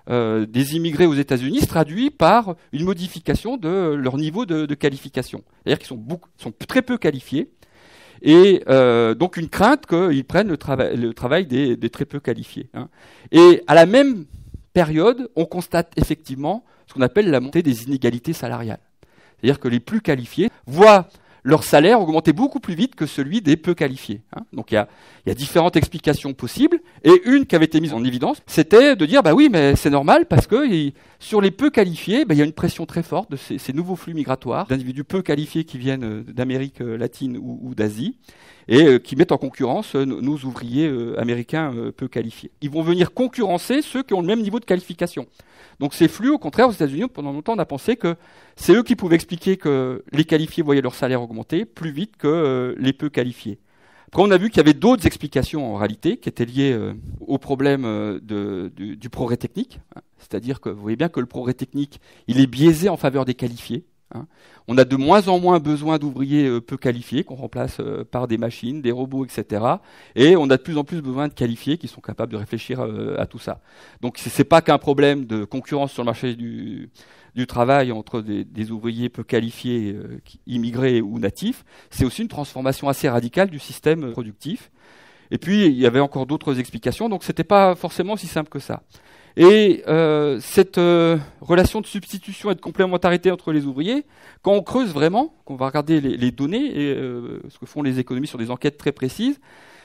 des immigrés aux États-Unis se traduit par une modification de leur niveau de qualification. C'est-à-dire qu'ils sont très peu qualifiés, et donc une crainte qu'ils prennent le travail des très peu qualifiés. Et à la même période, on constate effectivement ce qu'on appelle la montée des inégalités salariales. C'est-à-dire que les plus qualifiés voient leur salaire augmentait beaucoup plus vite que celui des peu qualifiés. Donc il y a différentes explications possibles, et une qui avait été mise en évidence, c'était de dire bah oui, mais c'est normal parce que sur les peu qualifiés, il y a une pression très forte de ces nouveaux flux migratoires d'individus peu qualifiés qui viennent d'Amérique latine ou d'Asie, et qui mettent en concurrence nos ouvriers américains peu qualifiés. Ils vont venir concurrencer ceux qui ont le même niveau de qualification. Donc ces flux, au contraire, aux États-Unis, pendant longtemps, on a pensé que c'est eux qui pouvaient expliquer que les qualifiés voyaient leur salaire augmenter plus vite que les peu qualifiés. Après, on a vu qu'il y avait d'autres explications en réalité qui étaient liées au problème du progrès technique. C'est-à-dire que vous voyez bien que le progrès technique, il est biaisé en faveur des qualifiés. On a de moins en moins besoin d'ouvriers peu qualifiés qu'on remplace par des machines, des robots, etc. Et on a de plus en plus besoin de qualifiés qui sont capables de réfléchir à tout ça. Donc c'est pas qu'un problème de concurrence sur le marché du travail entre des ouvriers peu qualifiés, immigrés ou natifs. C'est aussi une transformation assez radicale du système productif. Et puis il y avait encore d'autres explications, donc c'était pas forcément si simple que ça. Et cette relation de substitution et de complémentarité entre les ouvriers, quand on creuse vraiment, qu'on va regarder les données et ce que font les économistes sur des enquêtes très précises,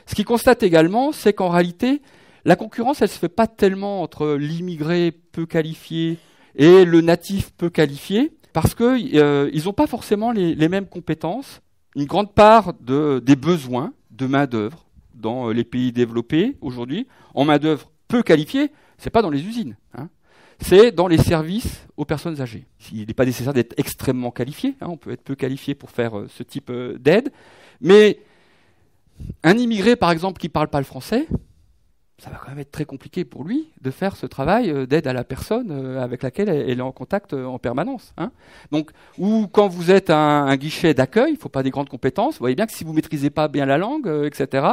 ce qu'ils constatent également, c'est qu'en réalité, la concurrence, elle se fait pas tellement entre l'immigré peu qualifié et le natif peu qualifié, parce que ils n'ont pas forcément les mêmes compétences. Une grande part des besoins de main d'œuvre dans les pays développés aujourd'hui, en main d'œuvre peu qualifiée, c'est pas dans les usines, c'est dans les services aux personnes âgées. Il n'est pas nécessaire d'être extrêmement qualifié, on peut être peu qualifié pour faire ce type d'aide, mais un immigré, par exemple, qui ne parle pas le français, ça va quand même être très compliqué pour lui de faire ce travail d'aide à la personne avec laquelle elle est en contact en permanence. Donc, ou quand vous êtes un guichet d'accueil, il ne faut pas des grandes compétences. Vous voyez bien que si vous ne maîtrisez pas bien la langue, etc.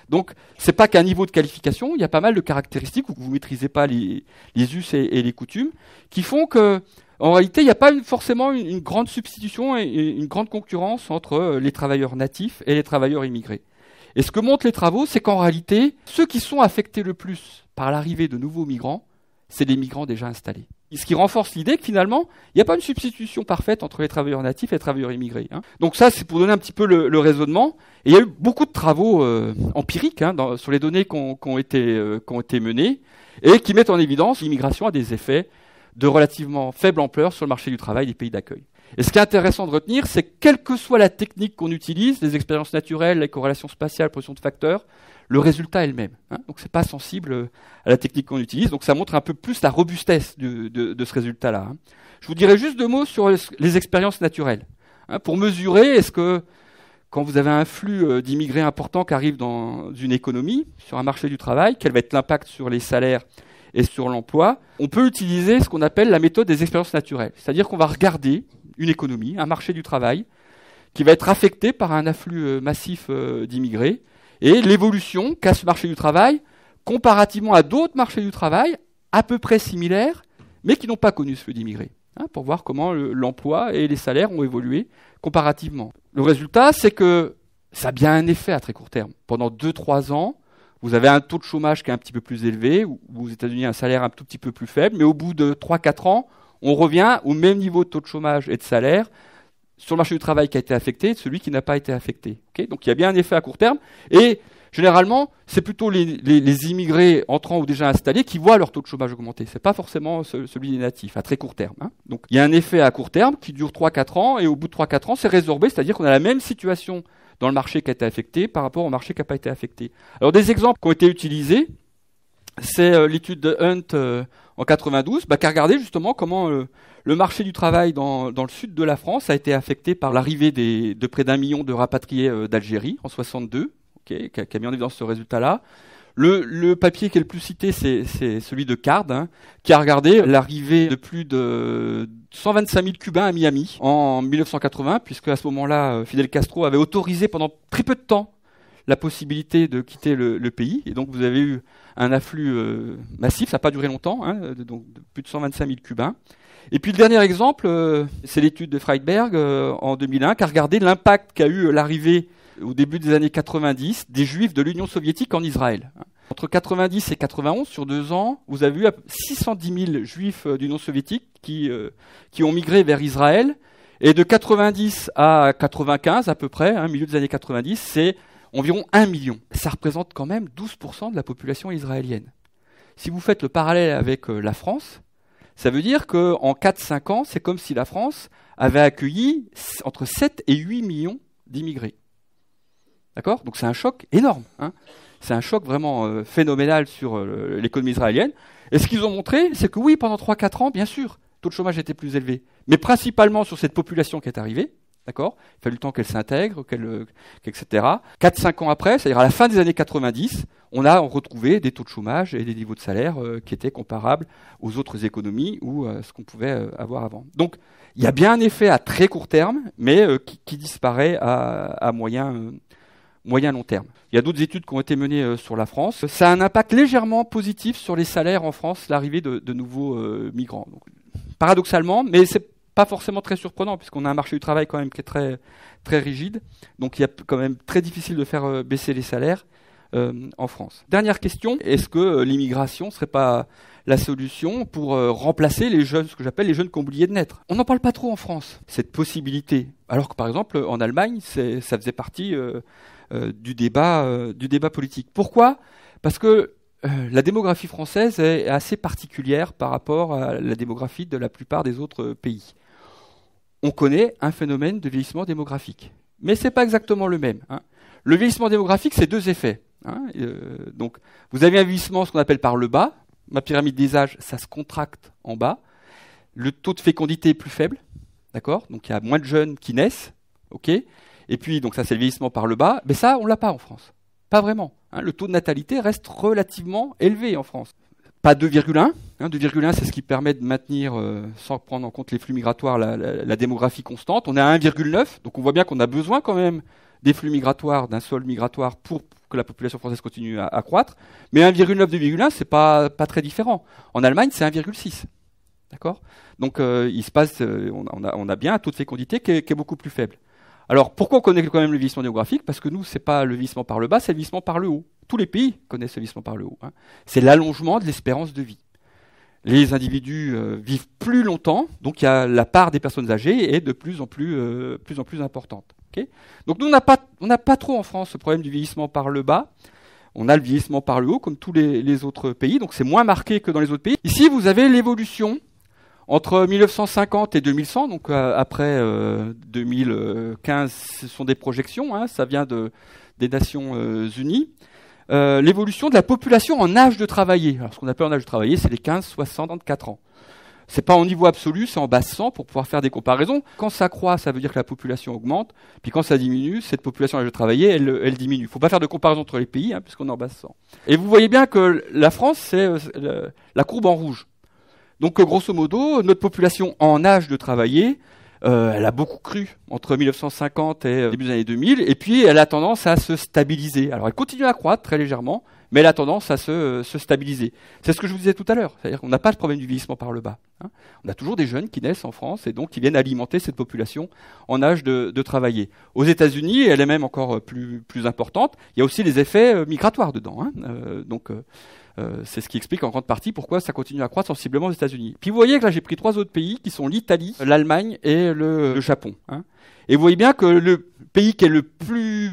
Donc, c'est pas qu'un niveau de qualification. Il y a pas mal de caractéristiques où vous ne maîtrisez pas les us et les coutumes qui font que, en réalité, il n'y a pas forcément une grande substitution et une grande concurrence entre les travailleurs natifs et les travailleurs immigrés. Et ce que montrent les travaux, c'est qu'en réalité, ceux qui sont affectés le plus par l'arrivée de nouveaux migrants, c'est les migrants déjà installés. Ce qui renforce l'idée que finalement, il n'y a pas une substitution parfaite entre les travailleurs natifs et les travailleurs immigrés. Donc ça, c'est pour donner un petit peu le raisonnement. Et il y a eu beaucoup de travaux empiriques sur les données qui ont été menées et qui mettent en évidence l'immigration a des effets de relativement faible ampleur sur le marché du travail des pays d'accueil. Et ce qui est intéressant de retenir, c'est que quelle que soit la technique qu'on utilise, les expériences naturelles, les corrélations spatiales, position de facteurs, le résultat est le même. Donc c'est pas sensible à la technique qu'on utilise. Donc ça montre un peu plus la robustesse de ce résultat-là. Je vous dirais juste 2 mots sur les expériences naturelles. Pour mesurer, est-ce que quand vous avez un flux d'immigrés important qui arrive dans une économie, sur un marché du travail, quel va être l'impact sur les salaires et sur l'emploi, on peut utiliser ce qu'on appelle la méthode des expériences naturelles. C'est-à-dire qu'on va regarder une économie, un marché du travail, qui va être affecté par un afflux massif d'immigrés, et l'évolution qu'a ce marché du travail comparativement à d'autres marchés du travail à peu près similaires, mais qui n'ont pas connu ce flux d'immigrés, pour voir comment l'emploi et les salaires ont évolué comparativement. Le résultat, c'est que ça a bien un effet à très court terme. Pendant 2-3 ans, vous avez un taux de chômage qui est un petit peu plus élevé, ou aux États-Unis un salaire un tout petit peu plus faible, mais au bout de 3-4 ans, on revient au même niveau de taux de chômage et de salaire sur le marché du travail qui a été affecté de celui qui n'a pas été affecté. Donc il y a bien un effet à court terme. Et généralement, c'est plutôt les immigrés entrants ou déjà installés qui voient leur taux de chômage augmenter. Ce n'est pas forcément celui des natifs, à très court terme. Donc il y a un effet à court terme qui dure 3-4 ans, et au bout de 3-4 ans, c'est résorbé, c'est-à-dire qu'on a la même situation dans le marché qui a été affecté par rapport au marché qui n'a pas été affecté. Alors des exemples qui ont été utilisés, c'est l'étude de Hunt en 92, qui a regardé justement comment le marché du travail dans le sud de la France a été affecté par l'arrivée de près d'1 million de rapatriés d'Algérie en 62, qui a mis en évidence ce résultat-là. Le papier qui est le plus cité, c'est celui de Card, qui a regardé l'arrivée de plus de 125 000 Cubains à Miami en 1980, puisque à ce moment-là, Fidel Castro avait autorisé pendant très peu de temps la possibilité de quitter le pays. Et donc vous avez eu un afflux massif, ça n'a pas duré longtemps, donc de plus de 125 000 Cubains. Et puis le dernier exemple, c'est l'étude de Freidberg en 2001, qui a regardé l'impact qu'a eu l'arrivée au début des années 90 des Juifs de l'Union soviétique en Israël. Entre 90 et 91, sur 2 ans, vous avez eu 610 000 Juifs d'Union soviétique qui ont migré vers Israël Et de 90 à 95 à peu près, milieu des années 90, c'est environ 1 million. Ça représente quand même 12% de la population israélienne. Si vous faites le parallèle avec la France, ça veut dire qu'en 4-5 ans, c'est comme si la France avait accueilli entre 7 et 8 millions d'immigrés. D'accord ? Donc c'est un choc énorme. C'est un choc vraiment phénoménal sur l'économie israélienne. Et ce qu'ils ont montré, c'est que oui, pendant 3-4 ans, bien sûr, le taux de chômage était plus élevé. Mais principalement sur cette population qui est arrivée. D'accord ? Il a fallu le temps qu'elle s'intègre, etc. 4-5 ans après, c'est-à-dire à la fin des années 90, on a retrouvé des taux de chômage et des niveaux de salaire qui étaient comparables aux autres économies ou à ce qu'on pouvait avoir avant. Donc, il y a bien un effet à très court terme, mais qui disparaît à moyen-long terme. Il y a d'autres études qui ont été menées sur la France. Ça a un impact légèrement positif sur les salaires en France, l'arrivée de nouveaux migrants. Donc, paradoxalement, mais c'est pas forcément très surprenant, puisqu'on a un marché du travail quand même qui est très, très rigide. Donc il y a quand même très difficile de faire baisser les salaires en France. Dernière question, est-ce que l'immigration ne serait pas la solution pour remplacer les jeunes, ce que j'appelle les jeunes qui ont oublié de naître ? On n'en parle pas trop en France, cette possibilité. Alors que par exemple, en Allemagne, ça faisait partie du débat politique. Pourquoi ? Parce que la démographie française est assez particulière par rapport à la démographie de la plupart des autres pays. On connaît un phénomène de vieillissement démographique. Mais ce n'est pas exactement le même. Le vieillissement démographique, c'est 2 effets. Donc, vous avez un vieillissement, ce qu'on appelle par le bas. Ma pyramide des âges, ça se contracte en bas. Le taux de fécondité est plus faible. D'accord ? Donc, il y a moins de jeunes qui naissent. OK ? Et puis, donc ça, c'est le vieillissement par le bas. Mais ça, on ne l'a pas en France. Pas vraiment. Le taux de natalité reste relativement élevé en France. Pas 2,1. 2,1, c'est ce qui permet de maintenir, sans prendre en compte les flux migratoires, la démographie constante. On est à 1,9, donc on voit bien qu'on a besoin quand même des flux migratoires, d'un sol migratoire pour que la population française continue à croître. Mais 1,9, 2,1, c'est pas très différent. En Allemagne, c'est 1,6. D'accord ? Donc il se passe, on a bien un taux de fécondité qui est beaucoup plus faible. Alors, pourquoi on connaît quand même le vieillissement démographique ? Parce que nous, c'est pas le vieillissement par le bas, c'est le vieillissement par le haut. Tous les pays connaissent le vieillissement par le haut. C'est l'allongement de l'espérance de vie. Les individus vivent plus longtemps, donc il y a la part des personnes âgées est de plus en plus importante. Okay ? Donc nous, on n'a pas trop en France ce problème du vieillissement par le bas. On a le vieillissement par le haut, comme tous les autres pays, donc c'est moins marqué que dans les autres pays. Ici, vous avez l'évolution entre 1950 et 2100, donc après 2015, ce sont des projections, ça vient des Nations Unies. L'évolution de la population en âge de travailler. Alors, ce qu'on appelle en âge de travailler, c'est les 15-64 ans. C'est pas en niveau absolu, c'est en base 100 pour pouvoir faire des comparaisons. Quand ça croît, ça veut dire que la population augmente. Puis quand ça diminue, cette population en âge de travailler, elle diminue. Il ne faut pas faire de comparaison entre les pays, puisqu'on est en base 100. Et vous voyez bien que la France, c'est la courbe en rouge. Donc, grosso modo, notre population en âge de travailler, elle a beaucoup cru entre 1950 et début des années 2000, et puis elle a tendance à se stabiliser. Alors, elle continue à croître très légèrement, mais elle a tendance à se stabiliser. C'est ce que je vous disais tout à l'heure, c'est-à-dire qu'on n'a pas le problème du vieillissement par le bas. On a toujours des jeunes qui naissent en France et donc qui viennent alimenter cette population en âge de travailler. Aux États-Unis, elle est même encore plus importante. Il y a aussi les effets migratoires dedans. C'est ce qui explique en grande partie pourquoi ça continue à croître sensiblement aux États-Unis. Puis vous voyez que là, j'ai pris 3 autres pays qui sont l'Italie, l'Allemagne et le Japon. Et vous voyez bien que le pays qui est le plus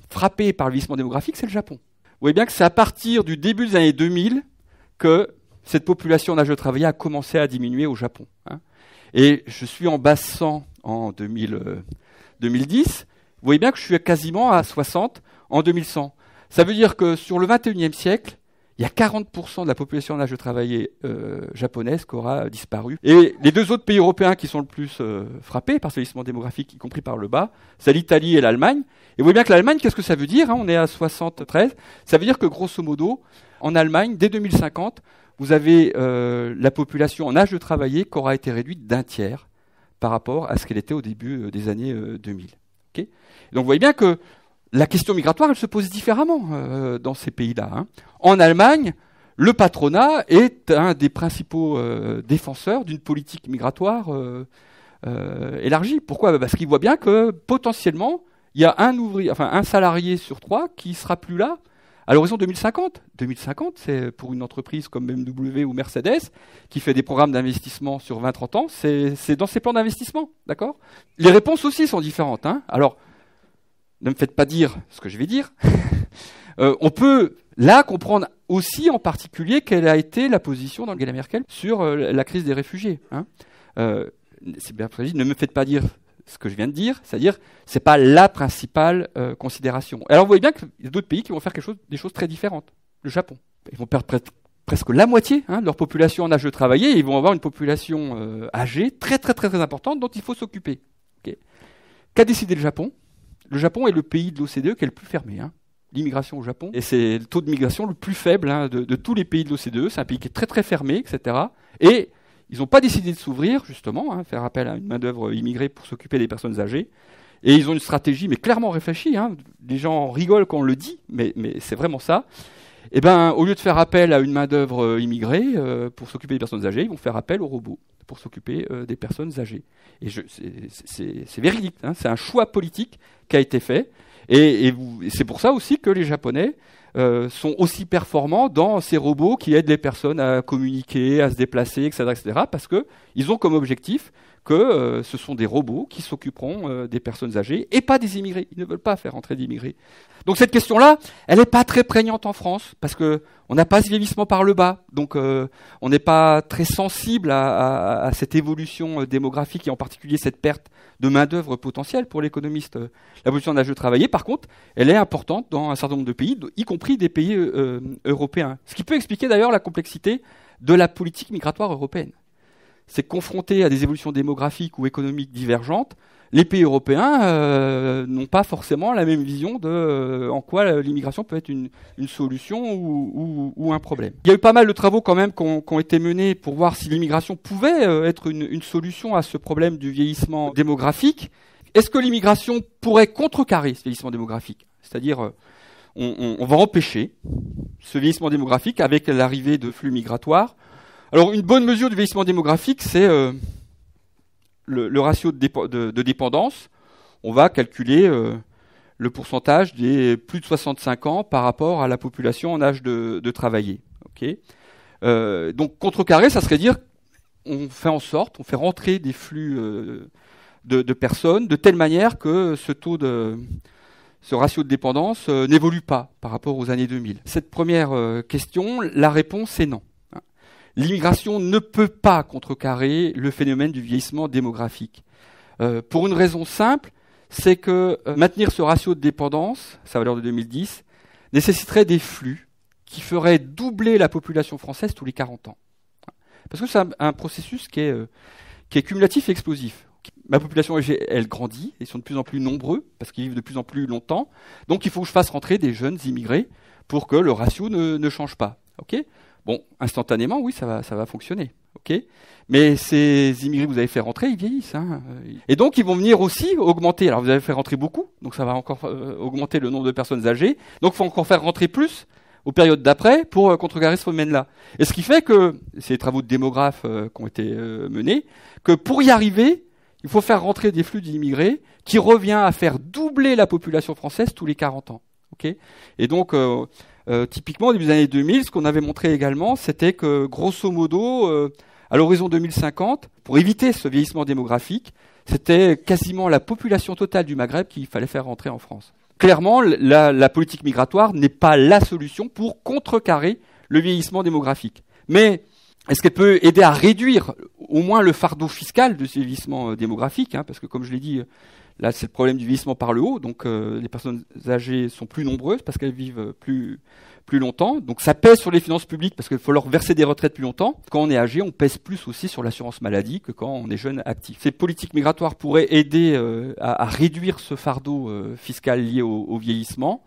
frappé par le vieillissement démographique, c'est le Japon. Vous voyez bien que c'est à partir du début des années 2000 que cette population en âge de travailler a commencé à diminuer au Japon. Et je suis en base 100 en 2010. Vous voyez bien que je suis quasiment à 60 en 2100. Ça veut dire que sur le 21e siècle, il y a 40% de la population en âge de travailler japonaise qui aura disparu. Et les 2 autres pays européens qui sont le plus frappés par ce vieillissement démographique, y compris par le bas, c'est l'Italie et l'Allemagne. Et vous voyez bien que l'Allemagne, qu'est-ce que ça veut dire ? On est à 73. Ça veut dire que, grosso modo, en Allemagne, dès 2050, vous avez la population en âge de travailler qui aura été réduite d'1 tiers par rapport à ce qu'elle était au début des années 2000. Okay ? Donc vous voyez bien que la question migratoire, elle se pose différemment dans ces pays-là. En Allemagne, le patronat est un des principaux défenseurs d'une politique migratoire élargie. Pourquoi ? Parce qu'il voit bien que potentiellement, il y a un salarié sur 3 qui sera plus là À l'horizon 2050. 2050, c'est pour une entreprise comme BMW ou Mercedes, qui fait des programmes d'investissement sur 20-30 ans, c'est dans ses plans d'investissement, d'accord? Les réponses aussi sont différentes, hein. Alors, ne me faites pas dire ce que je vais dire. On peut là comprendre aussi en particulier quelle a été la position d'Angela Merkel sur la crise des réfugiés, hein. C'est bien précis, ne me faites pas dire ce que je viens de dire, c'est-à-dire c'est pas la principale considération. Alors vous voyez bien qu'il y a d'autres pays qui vont faire des choses très différentes. Le Japon, ils vont perdre presque la moitié, hein, de leur population en âge de travailler, et ils vont avoir une population âgée très très très très importante dont il faut s'occuper. Okay. Qu'a décidé le Japon? Le Japon est le pays de l'OCDE qui est le plus fermé, hein. L'immigration au Japon, et c'est le taux de migration le plus faible, hein, de tous les pays de l'OCDE. C'est un pays qui est très très fermé, etc. Et ils n'ont pas décidé de s'ouvrir, justement, hein, faire appel à une main-d'œuvre immigrée pour s'occuper des personnes âgées. Et ils ont une stratégie, mais clairement réfléchie, hein. Les gens rigolent quand on le dit, mais c'est vraiment ça. Et ben, au lieu de faire appel à une main-d'œuvre immigrée pour s'occuper des personnes âgées, ils vont faire appel aux robots pour s'occuper des personnes âgées. Et c'est véridique, hein, c'est un choix politique qui a été fait. Et c'est pour ça aussi que les Japonais sont aussi performants dans ces robots qui aident les personnes à communiquer, à se déplacer, etc., parce que ils ont comme objectif que ce sont des robots qui s'occuperont des personnes âgées et pas des immigrés. Ils ne veulent pas faire entrer d'immigrés. Donc cette question-là, elle n'est pas très prégnante en France, parce que on n'a pas ce vieillissement par le bas, donc on n'est pas très sensible à cette évolution démographique et en particulier cette perte de main-d'œuvre potentielle pour l'économiste. L'évolution de l'âge de travailler, par contre, elle est importante dans un certain nombre de pays, y compris des pays européens. Ce qui peut expliquer d'ailleurs la complexité de la politique migratoire européenne. C'est confronté à des évolutions démographiques ou économiques divergentes, les pays européens n'ont pas forcément la même vision de en quoi l'immigration peut être une solution ou un problème. Il y a eu pas mal de travaux quand même qui ont été menés pour voir si l'immigration pouvait être une solution à ce problème du vieillissement démographique. Est-ce que l'immigration pourrait contrecarrer ce vieillissement démographique? C'est-à-dire, on va empêcher ce vieillissement démographique avec l'arrivée de flux migratoires. Alors, une bonne mesure du vieillissement démographique, c'est le ratio de dépendance. On va calculer le pourcentage des plus de 65 ans par rapport à la population en âge de travailler. Okay. Donc contrecarrer, ça serait dire on fait rentrer des flux de personnes de telle manière que ce ratio de dépendance n'évolue pas par rapport aux années 2000. Cette première question, la réponse est non. L'immigration ne peut pas contrecarrer le phénomène du vieillissement démographique. Pour une raison simple, c'est que maintenir ce ratio de dépendance, sa valeur de 2010, nécessiterait des flux qui feraient doubler la population française tous les 40 ans. Parce que c'est un processus qui est cumulatif et explosif. Ma population, elle grandit, ils sont de plus en plus nombreux, parce qu'ils vivent de plus en plus longtemps. Donc il faut que je fasse rentrer des jeunes immigrés pour que le ratio ne change pas. Okay. Bon, instantanément, oui, ça va fonctionner, ok. Mais ces immigrés que vous avez fait rentrer, ils vieillissent, hein. Et donc, ils vont venir aussi augmenter. Alors, vous avez fait rentrer beaucoup, donc ça va encore augmenter le nombre de personnes âgées. Donc, il faut encore faire rentrer plus aux périodes d'après pour contrecarrer ce phénomène-là. Et ce qui fait que, c'est les travaux de démographes qui ont été menés, que pour y arriver, il faut faire rentrer des flux d'immigrés qui revient à faire doubler la population française tous les 40 ans, ok. Et donc, typiquement, au début des années 2000, ce qu'on avait montré également, c'était que, grosso modo, à l'horizon 2050, pour éviter ce vieillissement démographique, c'était quasiment la population totale du Maghreb qu'il fallait faire rentrer en France. Clairement, la politique migratoire n'est pas la solution pour contrecarrer le vieillissement démographique. Mais est-ce qu'elle peut aider à réduire au moins le fardeau fiscal de ce vieillissement démographique, hein, parce que, comme je l'ai dit, là, c'est le problème du vieillissement par le haut, donc les personnes âgées sont plus nombreuses parce qu'elles vivent plus longtemps. Donc ça pèse sur les finances publiques parce qu'il faut leur verser des retraites plus longtemps. Quand on est âgé, on pèse plus aussi sur l'assurance maladie que quand on est jeune actif. Ces politiques migratoires pourraient aider à réduire ce fardeau fiscal lié au vieillissement.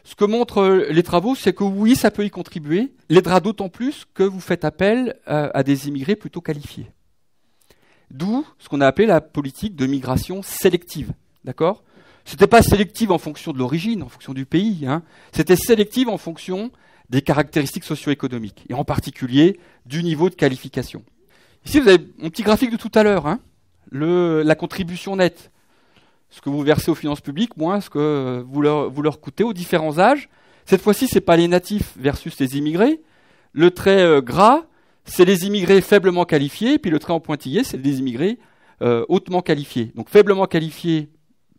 Ce que montrent les travaux, c'est que oui, ça peut y contribuer. L'aidera d'autant plus que vous faites appel à des immigrés plutôt qualifiés. D'où ce qu'on a appelé la politique de migration sélective, d'accord ? C'était pas sélective en fonction de l'origine, en fonction du pays, hein. C'était sélective en fonction des caractéristiques socio-économiques, et en particulier du niveau de qualification. Ici, vous avez mon petit graphique de tout à l'heure, hein, la contribution nette, ce que vous versez aux finances publiques, moins ce que vous leur coûtez aux différents âges. Cette fois-ci, c'est pas les natifs versus les immigrés. Le trait gras, c'est les immigrés faiblement qualifiés, puis le trait en pointillé, c'est les immigrés hautement qualifiés. Donc faiblement qualifiés,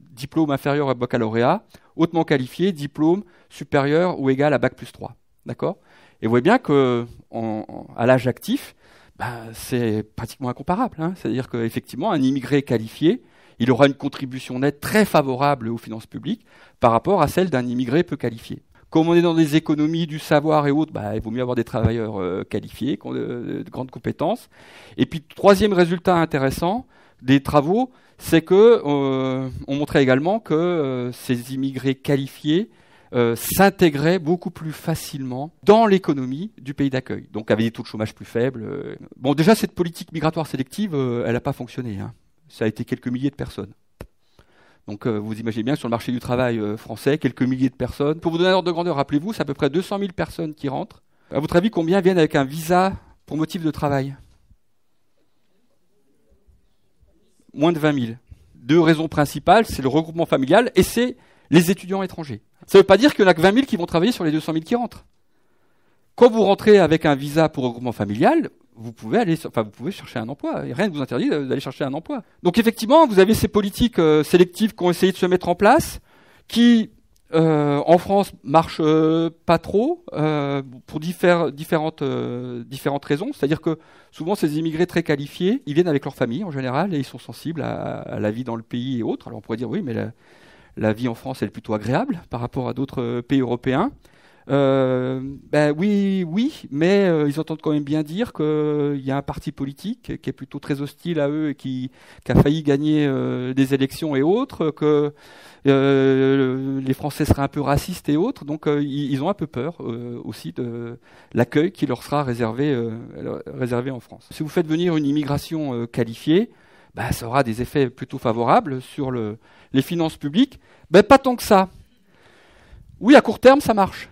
diplôme inférieur à baccalauréat, hautement qualifiés, diplôme supérieur ou égal à bac+3. D'accord ? Et vous voyez bien qu'à l'âge actif, c'est pratiquement incomparable. Hein. C'est-à-dire qu'effectivement, un immigré qualifié, il aura une contribution nette très favorable aux finances publiques par rapport à celle d'un immigré peu qualifié. Comme on est dans des économies du savoir et autres, il vaut mieux avoir des travailleurs qualifiés, qui ont de grandes compétences. Et puis, troisième résultat intéressant des travaux, c'est que on montrait également que ces immigrés qualifiés s'intégraient beaucoup plus facilement dans l'économie du pays d'accueil, donc avec des taux de chômage plus faibles. Bon, déjà, cette politique migratoire sélective, elle n'a pas fonctionné. Hein. Ça a été quelques milliers de personnes. Donc vous imaginez bien que sur le marché du travail français, quelques milliers de personnes. Pour vous donner un ordre de grandeur, rappelez-vous, c'est à peu près 200 000 personnes qui rentrent. À votre avis, combien viennent avec un visa pour motif de travail ? Moins de 20 000. Deux raisons principales, c'est le regroupement familial et c'est les étudiants étrangers. Ça ne veut pas dire qu'il n'y en a que 20 000 qui vont travailler sur les 200 000 qui rentrent. Quand vous rentrez avec un visa pour regroupement familial, vous pouvez chercher un emploi. Rien ne vous interdit d'aller chercher un emploi. Donc effectivement, vous avez ces politiques sélectives qui ont essayé de se mettre en place, qui en France marchent pas trop pour différentes raisons. C'est-à-dire que souvent ces immigrés très qualifiés, ils viennent avec leur famille en général et ils sont sensibles à la vie dans le pays et autres. Alors on pourrait dire oui, mais la vie en France elle est plutôt agréable par rapport à d'autres pays européens. Oui, mais ils entendent quand même bien dire qu'il y a un parti politique qui est plutôt très hostile à eux et qui a failli gagner des élections et autres, que les Français seraient un peu racistes et autres, donc ils ont un peu peur aussi de l'accueil qui leur sera réservé en France. Si vous faites venir une immigration qualifiée, ça aura des effets plutôt favorables sur les finances publiques. Pas tant que ça. Oui, à court terme, ça marche.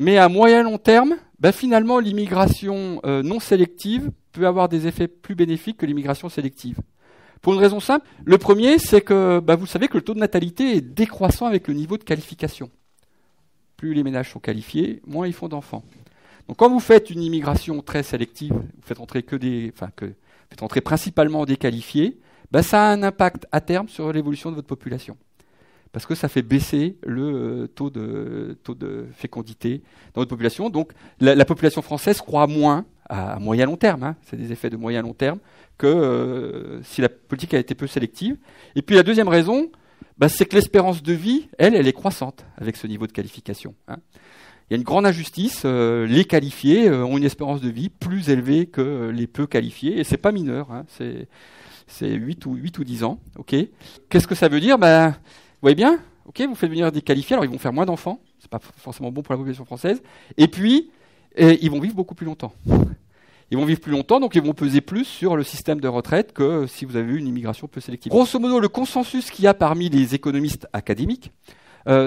Mais à moyen long terme, finalement, l'immigration non sélective peut avoir des effets plus bénéfiques que l'immigration sélective. Pour une raison simple. Le premier, c'est que vous savez que le taux de natalité est décroissant avec le niveau de qualification. Plus les ménages sont qualifiés, moins ils font d'enfants. Donc quand vous faites une immigration très sélective, vous faites entrer faites entrer principalement des qualifiés, ça a un impact à terme sur l'évolution de votre population. Parce que ça fait baisser le taux de fécondité dans votre population. Donc la population française croît moins à moyen long terme, hein, c'est des effets de moyen long terme, que si la politique a été peu sélective. Et puis la deuxième raison, c'est que l'espérance de vie, elle est croissante avec ce niveau de qualification. Hein. Il y a une grande injustice, les qualifiés ont une espérance de vie plus élevée que les peu qualifiés, et c'est pas mineur, hein, c'est 8 ou 10 ans. Okay. Qu'est-ce que ça veut dire ? Vous voyez bien, vous faites venir des qualifiés, alors ils vont faire moins d'enfants, c'est pas forcément bon pour la population française, et puis ils vont vivre beaucoup plus longtemps. Ils vont vivre plus longtemps, donc ils vont peser plus sur le système de retraite que si vous avez eu une immigration peu sélective. Grosso modo, le consensus qu'il y a parmi les économistes académiques,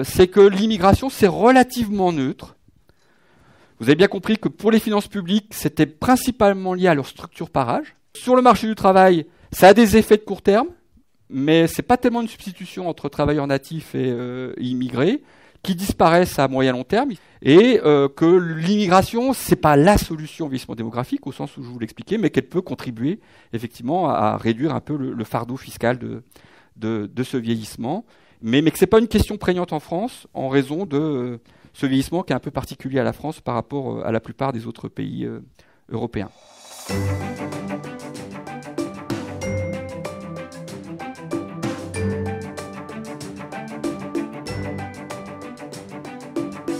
c'est que l'immigration, c'est relativement neutre. Vous avez bien compris que pour les finances publiques, c'était principalement lié à leur structure par âge. Sur le marché du travail, ça a des effets de court terme, mais c'est pas tellement une substitution entre travailleurs natifs et immigrés qui disparaissent à moyen long terme, et que l'immigration, c'est pas la solution au vieillissement démographique au sens où je vous l'expliquais, mais qu'elle peut contribuer effectivement à réduire un peu le fardeau fiscal de ce vieillissement, mais que c'est pas une question prégnante en France en raison de ce vieillissement qui est un peu particulier à la France par rapport à la plupart des autres pays européens.